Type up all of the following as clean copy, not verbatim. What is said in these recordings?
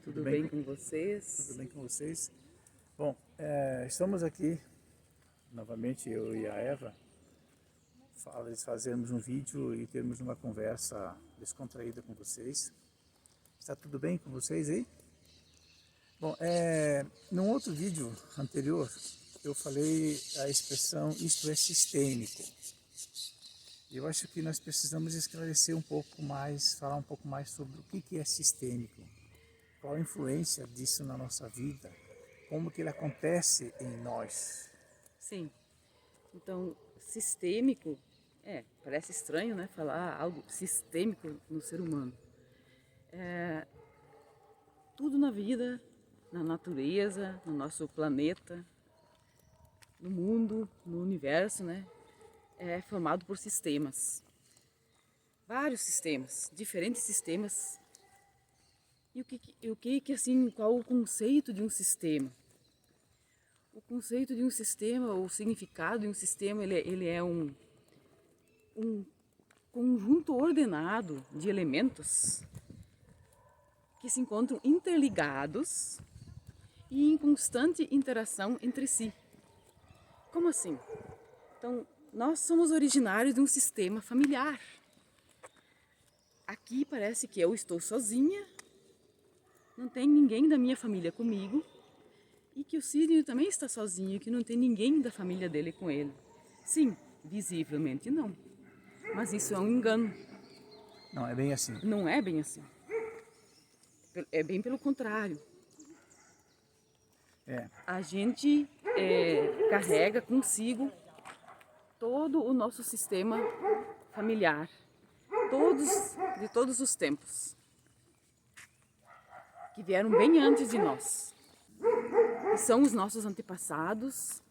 Tudo bem com vocês? Tudo bem com vocês? Bom, estamos aqui, novamente eu e a Eva, fazermos um vídeo e termos uma conversa descontraída com vocês. Está tudo bem com vocês aí? Bom, num outro vídeo anterior, eu falei a expressão isto é sistêmico. Eu acho que nós precisamos esclarecer um pouco mais, falar um pouco mais sobre o que é sistêmico. Qual a influência disso na nossa vida? Como que ele acontece em nós? Sim. Então, sistêmico, parece estranho, né? Falar algo sistêmico no ser humano. Tudo na vida, na natureza, no nosso planeta, no mundo, no universo, né? É formado por sistemas. Vários sistemas, diferentes sistemas. Qual o conceito de um sistema? O conceito de um sistema, o significado de um sistema, ele é um conjunto ordenado de elementos que se encontram interligados e em constante interação entre si. Como assim? Então, nós somos originários de um sistema familiar. Aqui parece que eu estou sozinha, não tem ninguém da minha família comigo, e que o Sidney também está sozinho, que não tem ninguém da família dele com ele. Sim, visivelmente não. Mas isso é um engano. Não é bem assim. Não é bem assim. É bem pelo contrário. A gente carrega consigo todo o nosso sistema familiar, de todos os tempos, que vieram bem antes de nós. E são os nossos antepassados,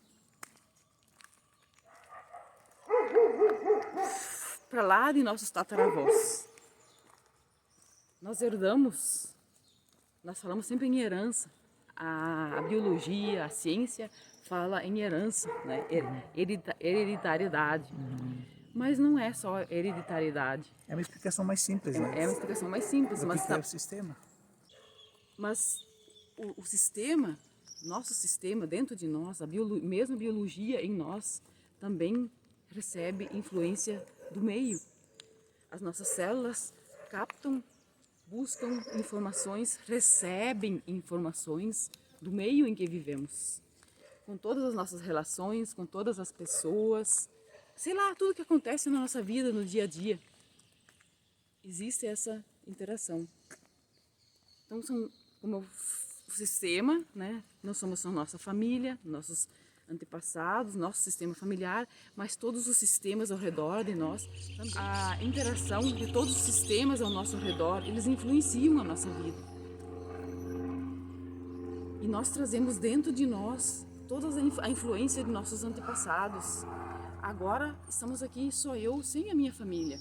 para lá de nossos tataravós. Nós herdamos, nós falamos sempre em herança. A biologia, a ciência fala em herança, né? Hereditariedade. Mas não é só hereditariedade. É uma explicação mais simples, né? É uma explicação mais simples. Do que é o sistema. Mas o sistema, nosso sistema dentro de nós, mesmo a biologia em nós, também recebe influência do meio. As nossas células captam, buscam informações, recebem informações do meio em que vivemos. Com todas as nossas relações, com todas as pessoas, sei lá, tudo que acontece na nossa vida, no dia a dia. Existe essa interação. Então, como o sistema, né? Nós somos a nossa família, nossos antepassados, nosso sistema familiar, mas todos os sistemas ao redor de nós, a interação de todos os sistemas ao nosso redor, eles influenciam a nossa vida. E nós trazemos dentro de nós toda a influência de nossos antepassados. Agora estamos aqui, só eu, sem a minha família,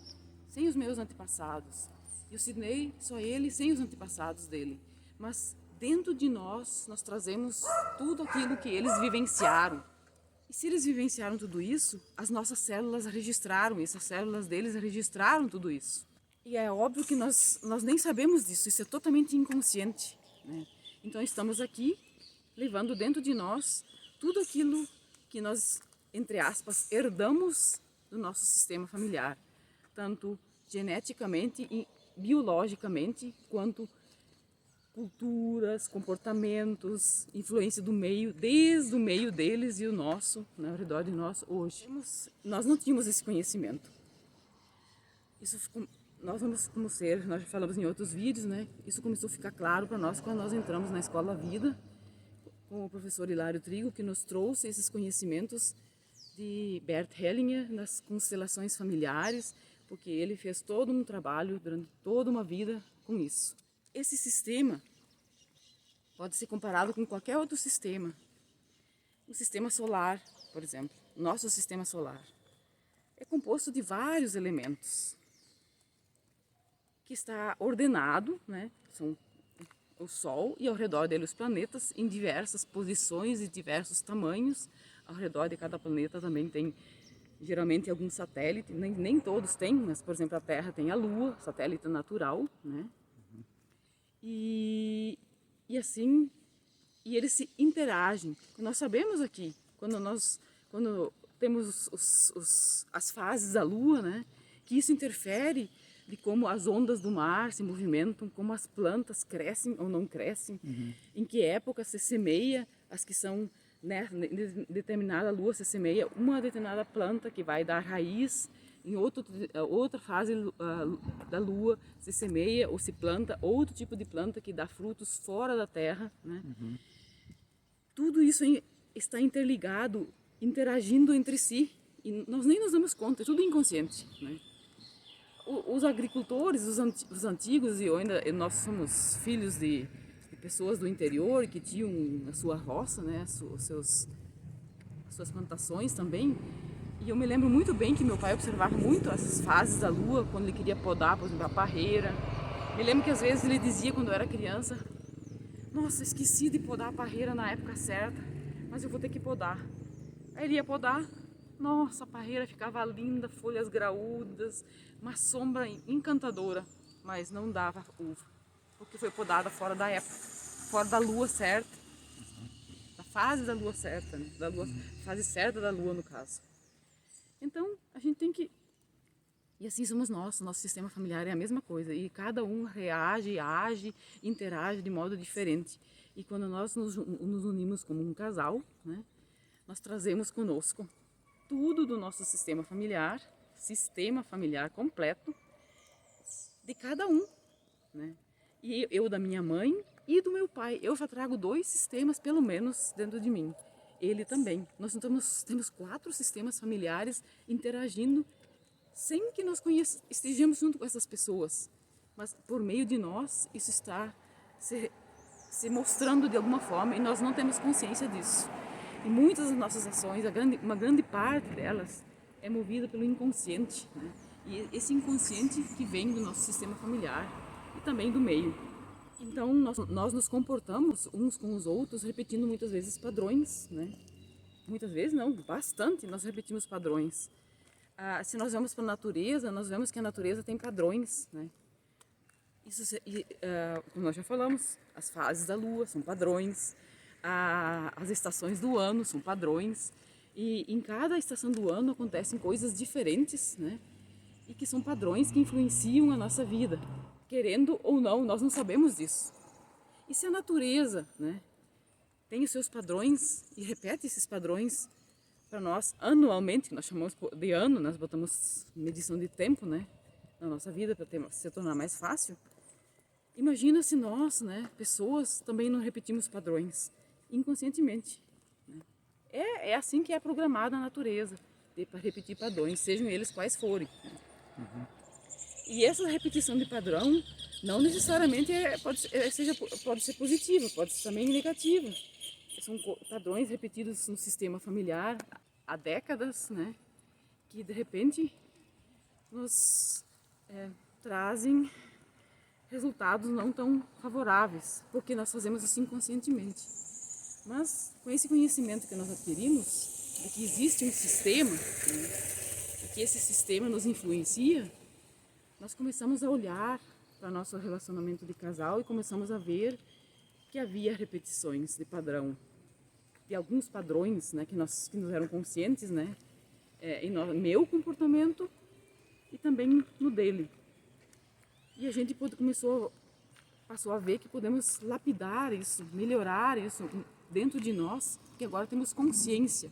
sem os meus antepassados. E o Sidney, só ele, sem os antepassados dele. Mas dentro de nós, nós trazemos tudo aquilo que eles vivenciaram. E se eles vivenciaram tudo isso, as nossas células registraram isso, as células deles registraram tudo isso. E é óbvio que nós nem sabemos disso, isso é totalmente inconsciente, né? Então estamos aqui, levando dentro de nós tudo aquilo que nós, entre aspas, herdamos do nosso sistema familiar. Tanto geneticamente e biologicamente, quanto culturas, comportamentos, influência do meio, desde o meio deles e o nosso, né, ao redor de nós hoje. Nós não tínhamos esse conhecimento. Nós já falamos em outros vídeos, né? Isso começou a ficar claro para nós quando nós entramos na Escola Vida, com o professor Hilário Trigo, que nos trouxe esses conhecimentos de Bert Hellinger nas constelações familiares, porque ele fez todo um trabalho durante toda uma vida com isso. Esse sistema pode ser comparado com qualquer outro sistema. O sistema solar, por exemplo, o nosso sistema solar, é composto de vários elementos que está ordenado, né? São o Sol e ao redor dele os planetas em diversas posições e diversos tamanhos. Ao redor de cada planeta também tem geralmente algum satélite, nem todos têm, mas por exemplo a Terra tem a Lua, satélite natural, né? E E assim, e eles se interagem. Nós sabemos aqui, quando temos as fases da Lua, né, que isso interfere de como as ondas do mar se movimentam, como as plantas crescem ou não crescem, em que época se semeia, as que são, né, em determinada lua se semeia uma determinada planta que vai dar raiz, em outra fase da lua se semeia ou se planta outro tipo de planta que dá frutos fora da terra, né? Tudo isso está interligado, interagindo entre si, e nós nem nos damos conta, é tudo inconsciente, né? Os agricultores, os antigos, nós somos filhos de pessoas do interior que tinham a sua roça, né, as suas plantações também. E eu me lembro muito bem que meu pai observava muito essas fases da lua, quando ele queria podar, por exemplo, a parreira. Me lembro que às vezes ele dizia, quando eu era criança, nossa, esqueci de podar a parreira na época certa, mas eu vou ter que podar. Aí ele ia podar, nossa, a parreira ficava linda, folhas graúdas, uma sombra encantadora, mas não dava uva, porque foi podada fora da época, fora da lua certa, da fase da lua certa, né? Fase certa da lua, no caso. Então, a gente tem que... E assim somos nós, nosso sistema familiar é a mesma coisa, e cada um reage, age, interage de modo diferente. E quando nós nos unimos como um casal, né, nós trazemos conosco tudo do nosso sistema familiar completo, de cada um, né? E eu da minha mãe e do meu pai. Eu já trago 2 sistemas, pelo menos, dentro de mim. Ele também. Nós temos 4 sistemas familiares interagindo sem que nós estejamos junto com essas pessoas. Mas por meio de nós, isso está se mostrando de alguma forma e nós não temos consciência disso. E muitas das nossas ações, uma grande parte delas, é movida pelo inconsciente, né? E esse inconsciente que vem do nosso sistema familiar e também do meio. Então, nós nos comportamos uns com os outros, repetindo muitas vezes padrões, né? Muitas vezes não, bastante nós repetimos padrões. Se nós vamos para a natureza, nós vemos que a natureza tem padrões, né? Como nós já falamos, as fases da lua são padrões, as estações do ano são padrões, e em cada estação do ano acontecem coisas diferentes, né? E que são padrões que influenciam a nossa vida. Querendo ou não, nós não sabemos disso. E se a natureza, né, tem os seus padrões e repete esses padrões para nós anualmente, que nós chamamos de ano, nós botamos medição de tempo, né, na nossa vida para se tornar mais fácil. Imagina se nós, né, pessoas, também não repetimos padrões inconscientemente, né? É assim que é programada a natureza, para repetir padrões, sejam eles quais forem, né? E essa repetição de padrão não necessariamente pode ser positiva, pode ser também negativa. São padrões repetidos no sistema familiar há décadas, né, que de repente nos trazem resultados não tão favoráveis, porque nós fazemos isso inconscientemente. Mas com esse conhecimento que nós adquirimos, de que existe um sistema, né, e que esse sistema nos influencia, nós começamos a olhar para nosso relacionamento de casal e começamos a ver que havia repetições de padrão, de alguns padrões, né, que nos eram conscientes, né, no meu comportamento e também no dele. E a gente passou a ver que podemos lapidar isso, melhorar isso dentro de nós, que agora temos consciência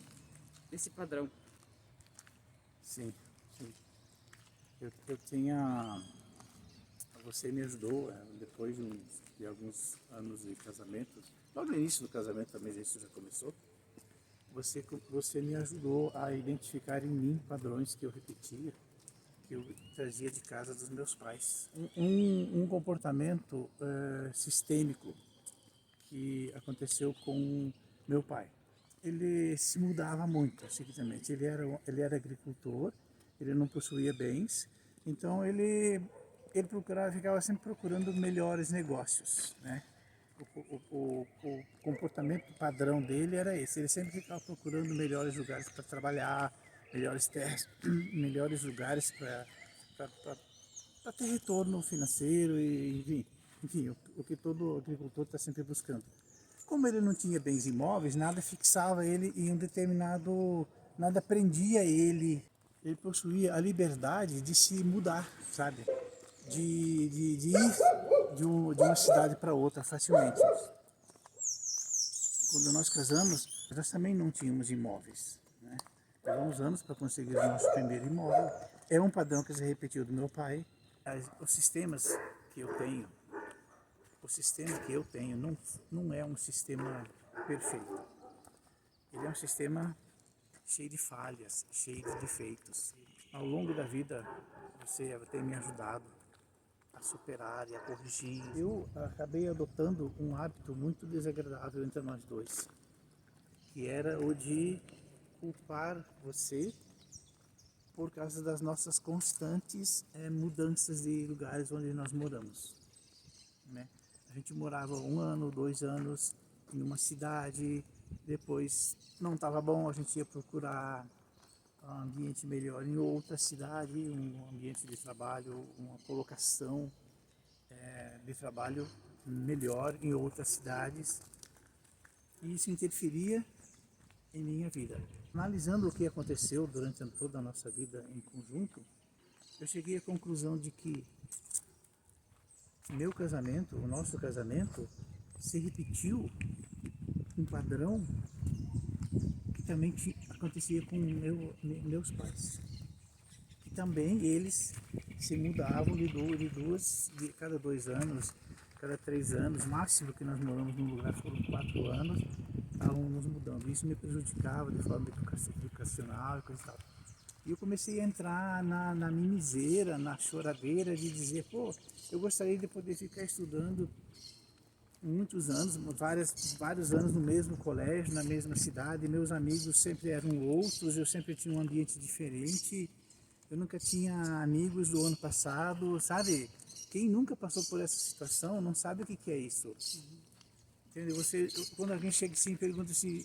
desse padrão. Sim, sim. Eu tinha... Você me ajudou, depois de alguns anos de casamento, logo no início do casamento também isso já começou, você me ajudou a identificar em mim padrões que eu repetia, que eu trazia de casa dos meus pais. Um comportamento sistêmico que aconteceu com meu pai. Ele se mudava muito, seguidamente. Ele era agricultor, ele não possuía bens, então ele ficava sempre procurando melhores negócios, né? O comportamento padrão dele era esse. Ele sempre ficava procurando melhores lugares para trabalhar, melhores terras, melhores lugares para ter retorno financeiro, e, enfim. enfim, o que todo agricultor está sempre buscando. Como ele não tinha bens imóveis, nada fixava ele em um determinado, nada prendia ele. Ele possuía a liberdade de se mudar, sabe? De ir de uma cidade para outra facilmente. Quando nós casamos, nós também não tínhamos imóveis, né? Levamos anos para conseguir o nosso primeiro imóvel. É um padrão que se repetiu do meu pai. Os sistemas que eu tenho, o sistema que eu tenho não é um sistema perfeito. Ele é um sistema cheio de falhas, cheio de defeitos. Ao longo da vida, você tem me ajudado a superar e a corrigir. Eu acabei adotando um hábito muito desagradável entre nós dois, que era o de culpar você por causa das nossas constantes mudanças de lugares onde nós moramos, né? A gente morava 1 ano, 2 anos em uma cidade, depois não estava bom, a gente ia procurar um ambiente melhor em outra cidade, um ambiente de trabalho, uma colocação de trabalho melhor em outras cidades, e isso interferia em minha vida. Analisando o que aconteceu durante toda a nossa vida em conjunto, eu cheguei à conclusão de que meu casamento, o nosso casamento, se repetiu um padrão que também acontecia com meus pais. E também eles se mudavam de cada 2 anos, cada 3 anos, máximo que nós moramos num lugar foram 4 anos, estavam nos mudando. Isso me prejudicava de forma educacional e coisa e tal. E eu comecei a entrar na mimiseira, na choradeira de dizer, pô, eu gostaria de poder ficar estudando muitos anos, vários anos no mesmo colégio, na mesma cidade. Meus amigos sempre eram outros, eu sempre tinha um ambiente diferente. Eu nunca tinha amigos do ano passado, sabe? Quem nunca passou por essa situação não sabe o que é isso. Entendeu? Quando alguém chega assim e pergunta assim,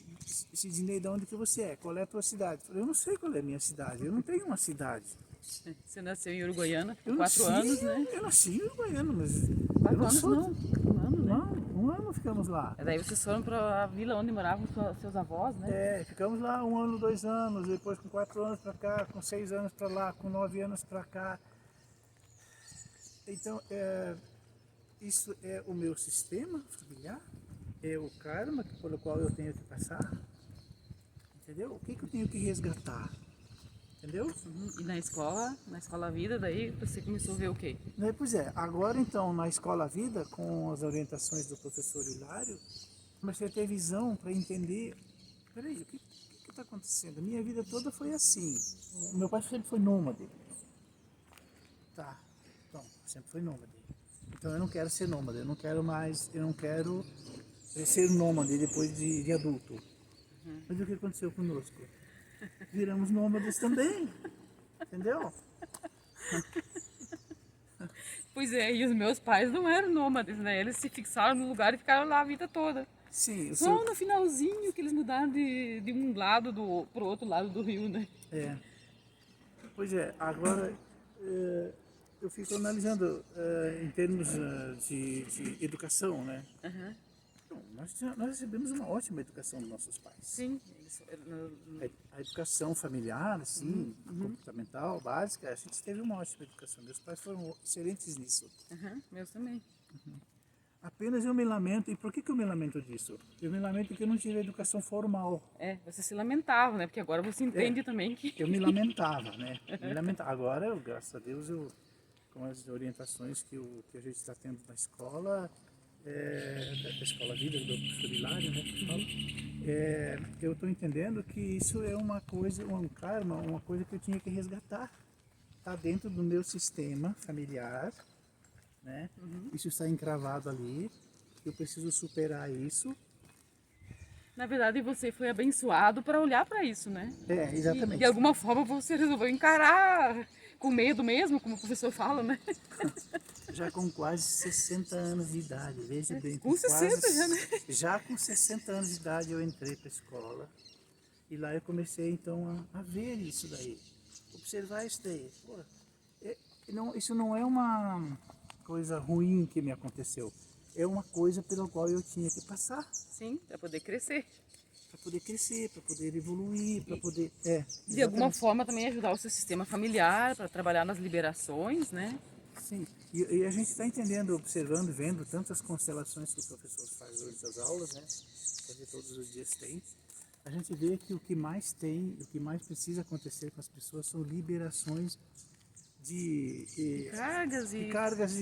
Sidney, de onde que você é? Qual é a tua cidade? Eu falo, eu não sei qual é a minha cidade, eu não tenho uma cidade. Você nasceu em Uruguaiana por Eu 4 nasci, anos, né? Eu nasci em Uruguaiana, mas 4 eu não anos sou... não, 1 ano, né? Não, 1 ano ficamos lá. Daí vocês foram para a vila onde moravam seus avós, né? Ficamos lá 1 ano, 2 anos, depois com 4 anos para cá, com 6 anos para lá, com 9 anos para cá. Então, isso é o meu sistema familiar, é o karma pelo qual eu tenho que passar, entendeu? O que eu tenho que resgatar, entendeu? E na escola vida, daí você começou a ver o quê? Pois é, agora então na Escola Vida, com as orientações do professor Hilário, comecei a ter visão para entender, peraí, o que está acontecendo? Minha vida toda foi assim, o meu pai sempre foi nômade. Tá, então, sempre foi nômade. Então eu não quero ser nômade, eu não quero ser nômade depois de adulto. Mas o que aconteceu conosco? Viramos nômades também, entendeu? Pois é, e os meus pais não eram nômades, né? Eles se fixaram no lugar e ficaram lá a vida toda. Sim, Só no finalzinho que eles mudaram de um lado pro outro lado do rio, né? Pois é, agora eu fico analisando em termos de educação, né? Então, nós recebemos uma ótima educação dos nossos pais. Sim. A educação familiar, assim, comportamental, básica, a gente teve uma ótima educação. Meus pais foram excelentes nisso. Meus também. Apenas eu me lamento, e por que eu me lamento disso? Eu me lamento que eu não tive educação formal. Você se lamentava, né? Porque agora você entende também que... Eu me lamentava, né? Agora, graças a Deus, com as orientações que a gente está tendo na escola, da Escola Vida, do professor Hilário, né, que fala, eu estou entendendo que isso é uma coisa, um karma, uma coisa que eu tinha que resgatar. Está dentro do meu sistema familiar, né? Isso está encravado ali, eu preciso superar isso. Na verdade, você foi abençoado para olhar para isso, né? Exatamente. E de alguma forma você resolveu encarar com medo mesmo, como o professor fala, né? Já com quase 60 anos de idade, veja bem. Com 60 já, né? Já com 60 anos de idade eu entrei para a escola e lá eu comecei então a ver isso daí, observar isso daí. Pô, isso não é coisa ruim que me aconteceu. É uma coisa pela qual eu tinha que passar. Sim, para poder crescer. Para poder crescer, para poder evoluir, para poder... De alguma forma também ajudar o seu sistema familiar, para trabalhar nas liberações, né? Sim, e a gente está entendendo, observando, vendo tantas constelações que o professor faz hoje das aulas, né? Que todos os dias tem. A gente vê que o que mais tem, o que mais precisa acontecer com as pessoas são liberações de cargas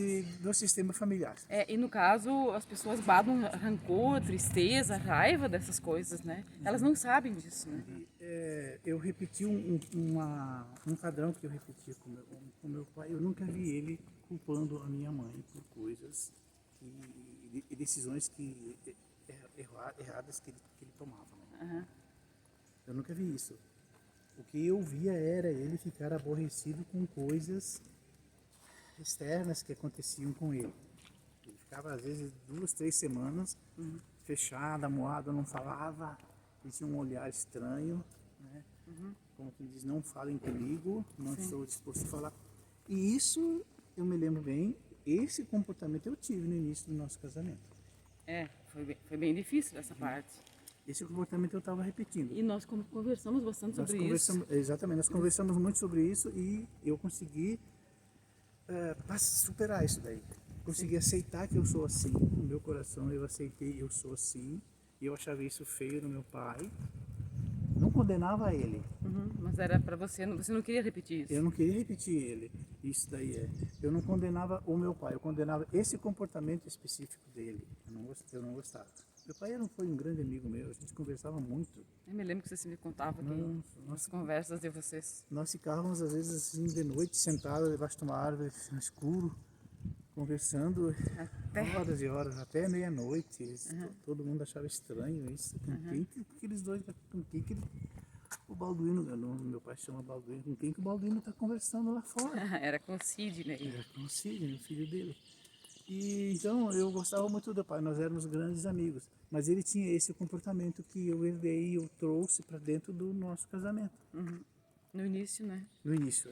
do sistema familiar. E no caso, as pessoas guardam rancor, tristeza, raiva dessas coisas, né? Elas não sabem disso, né? Eu repeti um padrão que eu repetia com meu pai. Eu nunca vi ele culpando a minha mãe por coisas e decisões erradas que ele tomava. Né? Eu nunca vi isso. O que eu via era ele ficar aborrecido com coisas externas que aconteciam com ele. Ele ficava às vezes 2, 3 semanas fechado, amuado, não falava. Ele tinha um olhar estranho, né? Como que diz, não falem comigo, não estou disposto a falar. E isso, eu me lembro bem, esse comportamento eu tive no início do nosso casamento. Foi bem difícil essa parte. Esse comportamento eu estava repetindo. E nós conversamos bastante sobre isso. Exatamente, nós conversamos muito sobre isso e eu consegui superar isso daí. Consegui aceitar que eu sou assim, no meu coração eu aceitei, eu sou assim, e eu achava isso feio no meu pai. Não condenava ele. Mas era para você não queria repetir isso. Eu não queria repetir ele, isso daí Eu não condenava o meu pai, eu condenava esse comportamento específico dele. Eu não gostava. Meu pai não foi um grande amigo meu, a gente conversava muito. Eu me lembro que você me contava nas conversas de vocês. Nós ficávamos às vezes assim de noite sentados debaixo de uma árvore no escuro, conversando horas e horas, até meia-noite. Todo mundo achava estranho isso. Com quem que o Balduino, meu pai chama Balduino, com quem que o Balduino está conversando lá fora? Era com o Sidney. Era com o Sidney, o filho dele. E então eu gostava muito do pai, nós éramos grandes amigos. Mas ele tinha esse comportamento que eu herdei, eu trouxe para dentro do nosso casamento. No início, né? No início.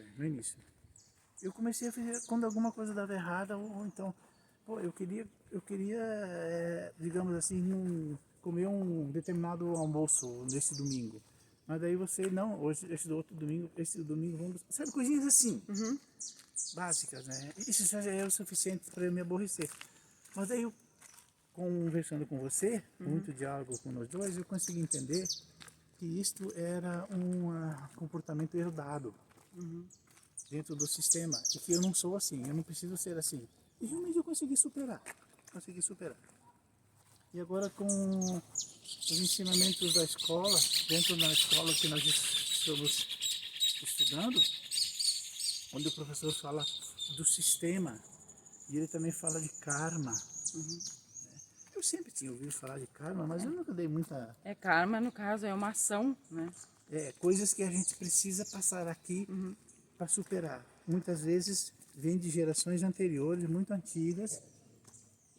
Eu comecei a fazer, quando alguma coisa dava errada, ou então, eu queria, digamos assim, comer um determinado almoço nesse domingo. Mas daí você, não, hoje, esse domingo vamos... Sabe, coisinhas assim, básicas, né? Isso já é o suficiente para eu me aborrecer. Mas daí, conversando com você, muito diálogo com nós dois, eu consegui entender que isto era um comportamento herdado dentro do sistema. E que eu não sou assim, eu não preciso ser assim. E realmente eu consegui superar. E agora com os ensinamentos da escola, dentro da escola que nós estamos estudando, onde o professor fala do sistema, e ele também fala de karma. Eu sempre tinha ouvido falar de karma, mas eu nunca dei muita... Karma, no caso, é uma ação, né? Coisas que a gente precisa passar aqui para superar. Muitas vezes vem de gerações anteriores, muito antigas.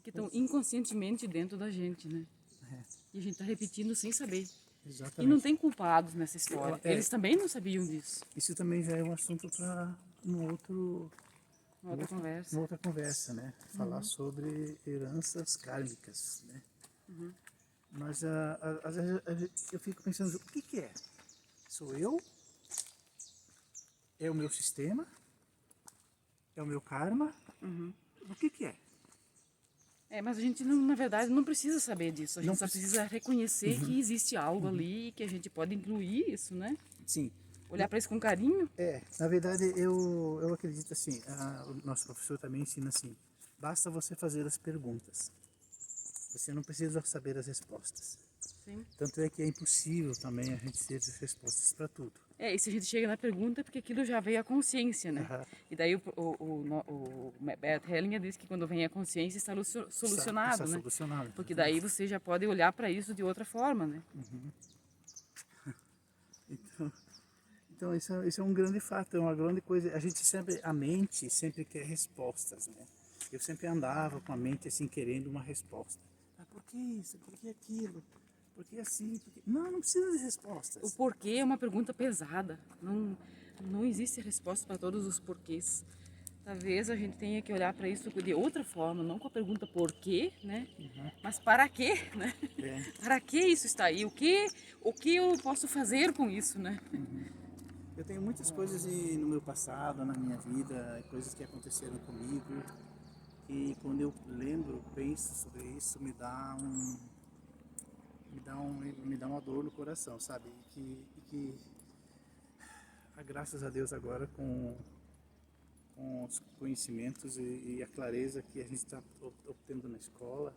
Que estão inconscientemente dentro da gente, né? E a gente está repetindo sem saber. Exatamente. E não tem culpados nessa história. Eles também não sabiam disso. Isso também já é um assunto para uma outra conversa, né? Falar sobre heranças kármicas, né? Mas às vezes eu fico pensando, o que é? Sou eu? É o meu sistema? É o meu karma? O que é? Mas a gente, na verdade, não precisa saber disso. A gente só precisa reconhecer que existe algo ali, que a gente pode incluir isso, né? Sim. Olhar para isso com carinho. Na verdade, eu acredito assim, o nosso professor também ensina assim, basta você fazer as perguntas. Você não precisa saber as respostas. Sim. Tanto é que é impossível também a gente ter as respostas para tudo. E se a gente chega na pergunta, é porque aquilo já veio à consciência, né? E daí o Bert Hellinger diz que quando vem a consciência está solucionado, né? Solucionado. Porque daí você já pode olhar para isso de outra forma, né? Então isso é um grande fato, é uma grande coisa. A mente sempre quer respostas, né? Eu sempre andava com a mente assim querendo uma resposta. Por que isso? Por que aquilo? Por que assim? Por que... Não precisa de respostas. O porquê é uma pergunta pesada. Não existe resposta para todos os porquês. talvez a gente tenha que olhar para isso de outra forma, não com a pergunta por quê, né? Mas para quê, né? Para que isso está aí? O que eu posso fazer com isso, né? Eu tenho muitas coisas no meu passado, na minha vida, coisas que aconteceram comigo, e quando eu lembro, penso sobre isso, me dá uma dor no coração, sabe? Graças a Deus agora com os conhecimentos e a clareza que a gente está obtendo na escola,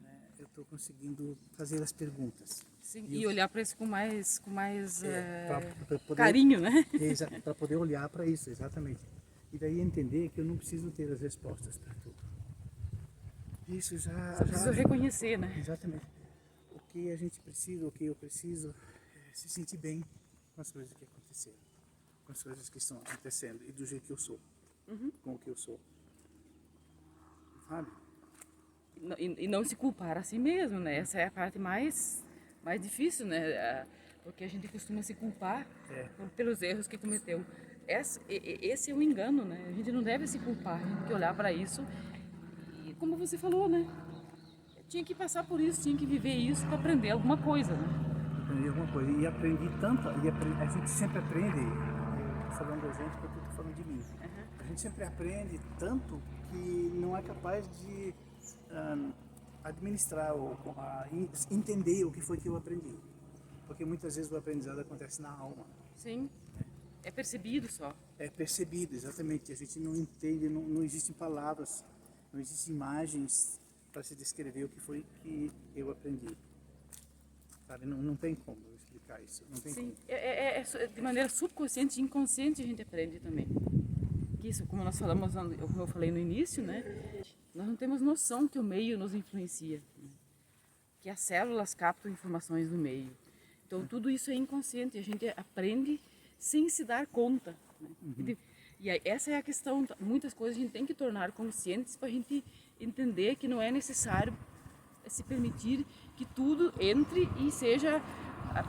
né, eu estou conseguindo fazer as perguntas. Sim, e olhar para isso com mais pra poder, carinho, né? Para poder olhar para isso, exatamente. E daí entender que eu não preciso ter as respostas para tudo. Isso já preciso reconhecer, né? Exatamente. O que a gente precisa, o que eu preciso é se sentir bem com as coisas que aconteceram, com as coisas que estão acontecendo e do jeito que eu sou, com o que eu sou, sabe? E não se culpar a si mesmo, né? Essa é a parte mais difícil, né? Porque a gente costuma se culpar pelos erros que cometeu. Esse é o engano, né? A gente não deve se culpar, a gente tem que olhar para isso e, como você falou, né? Tinha que passar por isso, tinha que viver isso para aprender alguma coisa, né? Aprendi alguma coisa e aprendi tanto, a gente sempre aprende, falando da gente porque eu estou falando de mim. A gente sempre aprende tanto que não é capaz de administrar ou entender o que foi que eu aprendi, porque muitas vezes o aprendizado acontece na alma. Sim, é percebido só. É percebido, exatamente. A gente não entende, não existem palavras, não existem imagens para se descrever o que foi que eu aprendi. Sabe? Não tem como eu explicar isso. Não tem Sim, como. de maneira subconsciente e inconsciente a gente aprende também. Que isso, como nós falamos, como eu falei no início, né? Nós não temos noção que o meio nos influencia, né? Que as células captam informações do meio. Então tudo isso é inconsciente, a gente aprende sem se dar conta, né? E aí, essa é a questão, muitas coisas a gente tem que tornar conscientes para a gente entender que não é necessário se permitir que tudo entre e seja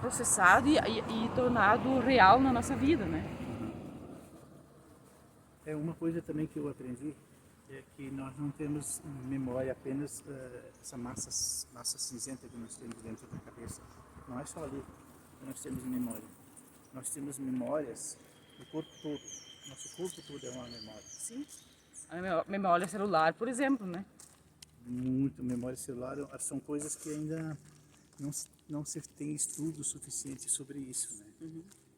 processado e tornado real na nossa vida, né? É uma coisa também que eu aprendi, é que nós não temos memória apenas essa massa cinzenta que nós temos dentro da cabeça. Não é só ali que nós temos memória. Nós temos memórias do corpo todo. Nosso corpo todo é uma memória. Sim. A memória celular, por exemplo, né? Muito memória celular são coisas que ainda não se tem estudo suficiente sobre isso, né?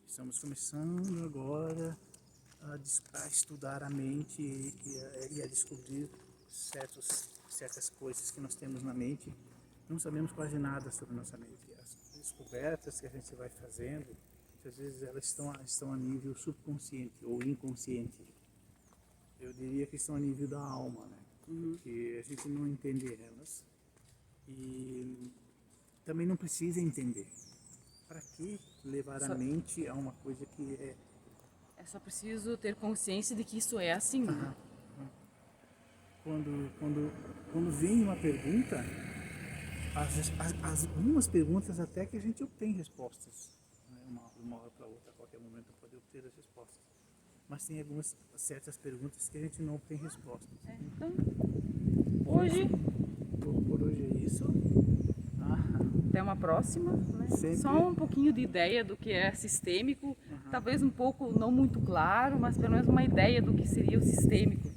Estamos começando agora a estudar a mente e a descobrir certas coisas que nós temos na mente. Não sabemos quase nada sobre nossa mente. As descobertas que a gente vai fazendo, às vezes elas estão a nível subconsciente ou inconsciente. Eu diria que estão a nível da alma, né? Porque a gente não entende elas e também não precisa entender. Para que levar a mente a uma coisa que é... É só preciso ter consciência de que isso é assim, né? Quando vem uma pergunta, algumas perguntas até que a gente obtém respostas, né? Uma hora para outra, a qualquer momento pode obter as respostas. Mas tem algumas certas perguntas que a gente não obtém respostas. Então, hoje... Por hoje é isso. Até uma próxima, né? Só um pouquinho de ideia do que é sistêmico, talvez um pouco, não muito claro, mas pelo menos uma ideia do que seria o sistêmico.